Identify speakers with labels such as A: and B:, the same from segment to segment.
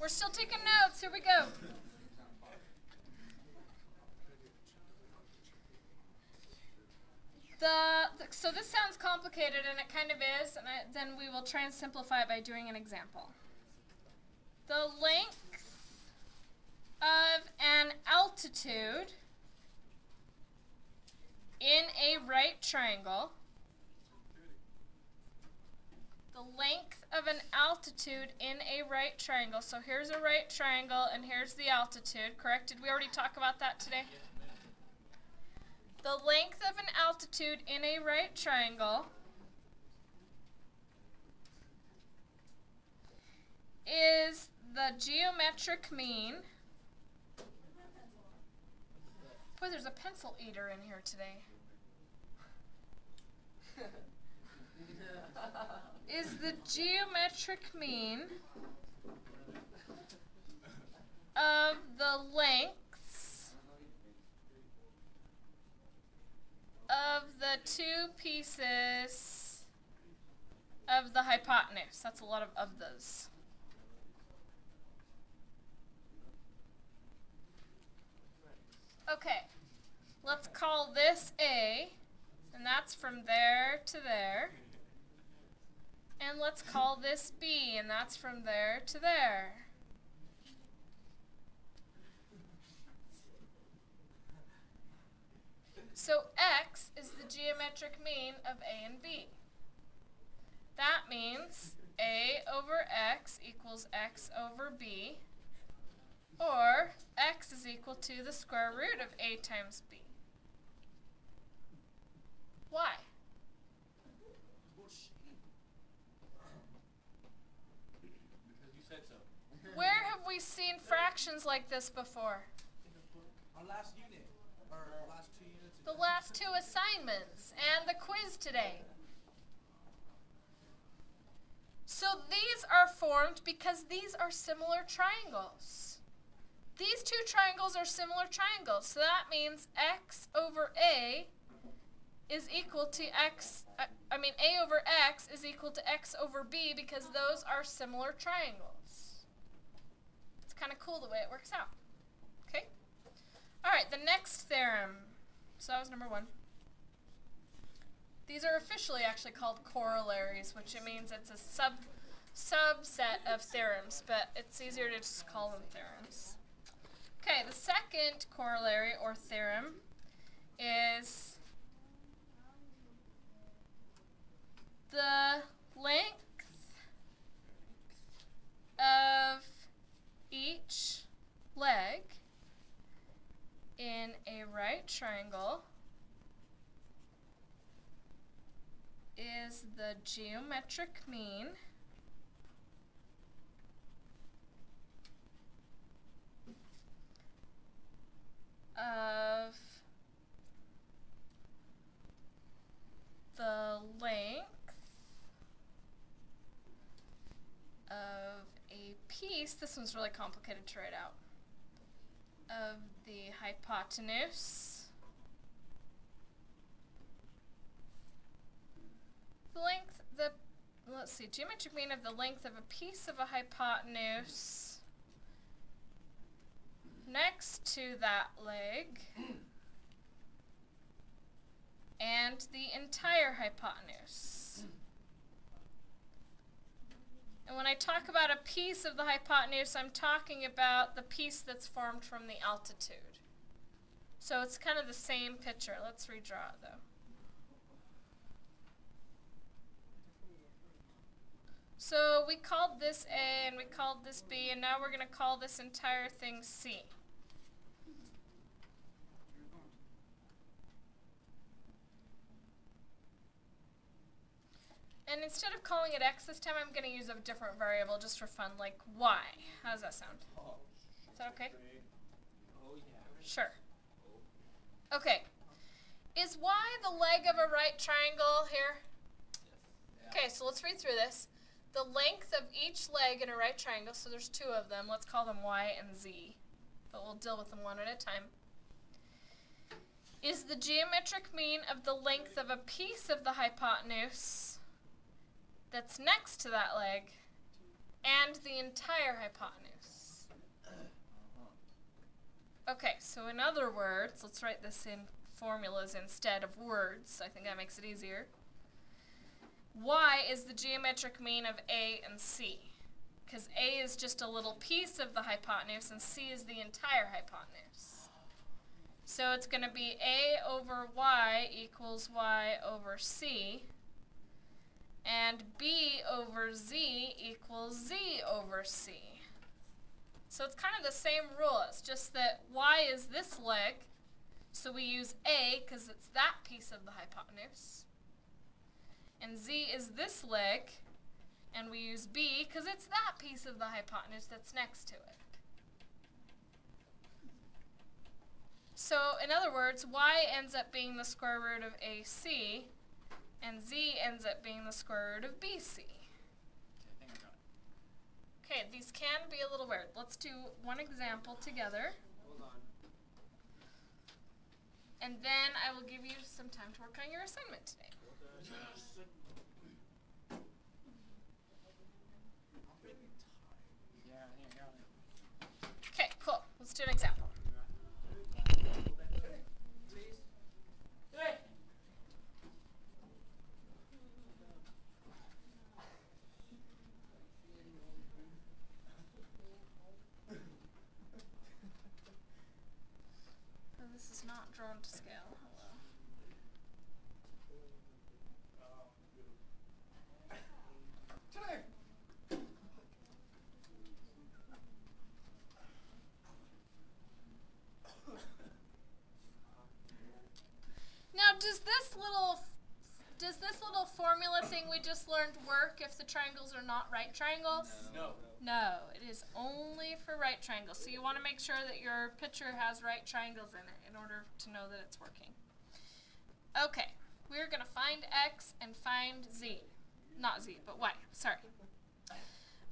A: We're still taking notes. Here we go. So this sounds complicated, and it kind of is, and then we will try and simplify it by doing an example. The length of an altitude in a right triangle. The length of an altitude in a right triangle. So here's a right triangle, and here's the altitude, correct? Did we already talk about that today? The length of an altitude in a right triangle is the geometric mean. Boy, there's a pencil eater in here today. Is the geometric mean of the lengths of the two pieces of the hypotenuse. That's a lot of those. Okay, let's call this A, and that's from there to there. And let's call this B, and that's from there to there. So X is the geometric mean of A and B. That means A over X equals X over B, or X is equal to the square root of A times B. Why? Where have we seen fractions like this before?
B: Our last unit, or last 2 units.
A: The last 2 assignments and the quiz today. So these are formed because these are similar triangles. These 2 triangles are similar triangles, so that means X over A is equal to A over X is equal to X over B because those are similar triangles. Kind of cool the way it works out. Okay? All right, the next theorem. So that was number 1. These are officially actually called corollaries, which it means it's a subset of theorems, but it's easier to just call them theorems. Okay, the second corollary or theorem is the length of each leg in a right triangle is the geometric mean of the length of a piece, this one's really complicated to write out, of the hypotenuse, geometric mean of the length of a piece of a hypotenuse next to that leg and the entire hypotenuse. And when I talk about a piece of the hypotenuse, I'm talking about the piece that's formed from the altitude. So it's kind of the same picture. Let's redraw it though. So we called this A and we called this B, and now we're going to call this entire thing C. And instead of calling it X this time, I'm going to use a different variable just for fun, like Y. How does that sound? Is that okay? Sure. Okay. Is Y the leg of a right triangle here? Okay, so let's read through this. The length of each leg in a right triangle, so there's 2 of them. Let's call them Y and Z, but we'll deal with them one at a time. Is the geometric mean of the length of a piece of the hypotenuse that's next to that leg and the entire hypotenuse. Okay, so in other words, let's write this in formulas instead of words. I think that makes it easier. Y is the geometric mean of A and C, because A is just a little piece of the hypotenuse and C is the entire hypotenuse. So it's going to be A over Y equals Y over C, and B over Z equals Z over C. So it's kind of the same rule. It's just that Y is this leg, so we use A because it's that piece of the hypotenuse. And Z is this leg, and we use B because it's that piece of the hypotenuse that's next to it. So in other words, Y ends up being the square root of AC, and Z ends up being the square root of BC. Okay, these can be a little weird. Let's do one example together.
B: Hold on.
A: And then I will give you some time to work on your assignment today.
B: Yes. I'm really tired.
C: Yeah, I got it.
A: Okay, cool. Let's do an example.
B: Please.
A: Hey. Oh, this is not drawn to scale. Hello.
B: Today.
A: Now, does this little formula thing we just learned work if the triangles are not right triangles?
B: No.
A: No, it is only for right triangles. So you want to make sure that your picture has right triangles in it in order to know that it's working. Okay, we're going to find X and find Z. Not Z, but Y. Sorry.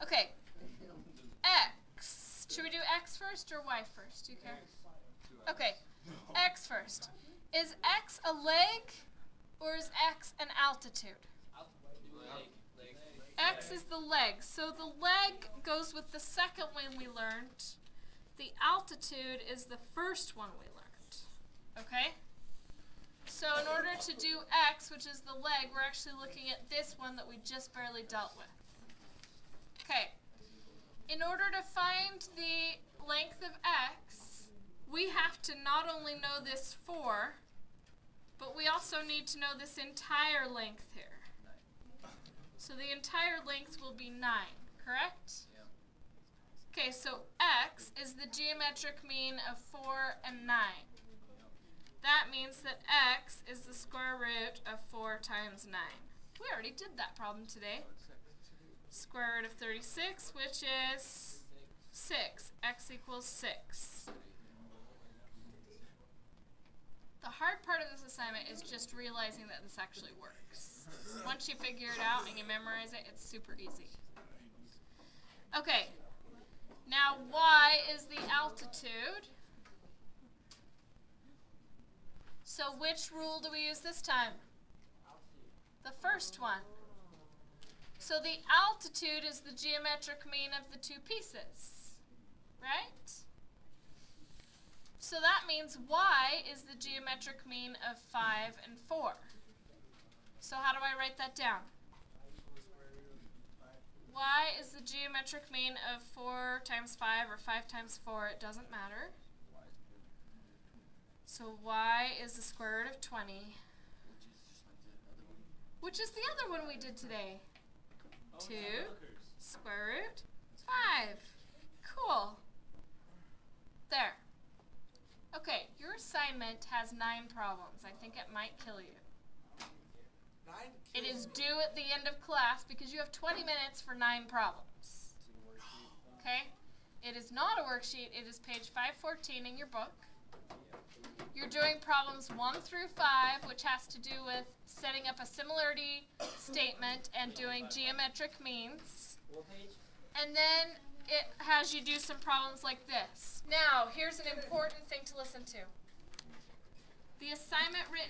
A: Okay, X. Should we do X first or Y first? Do you care? Okay, X first. Is X a leg or is X an altitude? X is the leg. So the leg goes with the second one we learned. The altitude is the first one we learned. Okay? So in order to do X, which is the leg, we're actually looking at this one that we just barely dealt with. Okay. In order to find the length of X, we have to not only know this 4, but we also need to know this entire length here. So the entire length will be 9, correct? Okay, so X is the geometric mean of 4 and 9. That means that X is the square root of 4 times 9. We already did that problem today. Square root of 36, which is 6. X equals 6. The hard part of this assignment is just realizing that this actually works. Once you figure it out and you memorize it, it's super easy. Okay, now Y is the altitude. So which rule do we use this time? The first one. So the altitude is the geometric mean of the two pieces, right? So that means Y is the geometric mean of 5 and 4. So how do I write that down? Y is the geometric mean of 4 times 5 or 5 times 4, it doesn't matter. So Y is the square root of 20, which is the other one we did today. 2 square root 5. Cool. There. Okay, your assignment has 9 problems. I think it might kill you.
B: 9?
A: It is due at the end of class because you have 20 minutes for 9 problems. Okay? It is not a worksheet. It is page 514 in your book. You're doing problems 1 through 5, which has to do with setting up a similarity statement and doing geometric means. And then it has you do some problems like this. Now, here's an important thing to listen to. The assignment written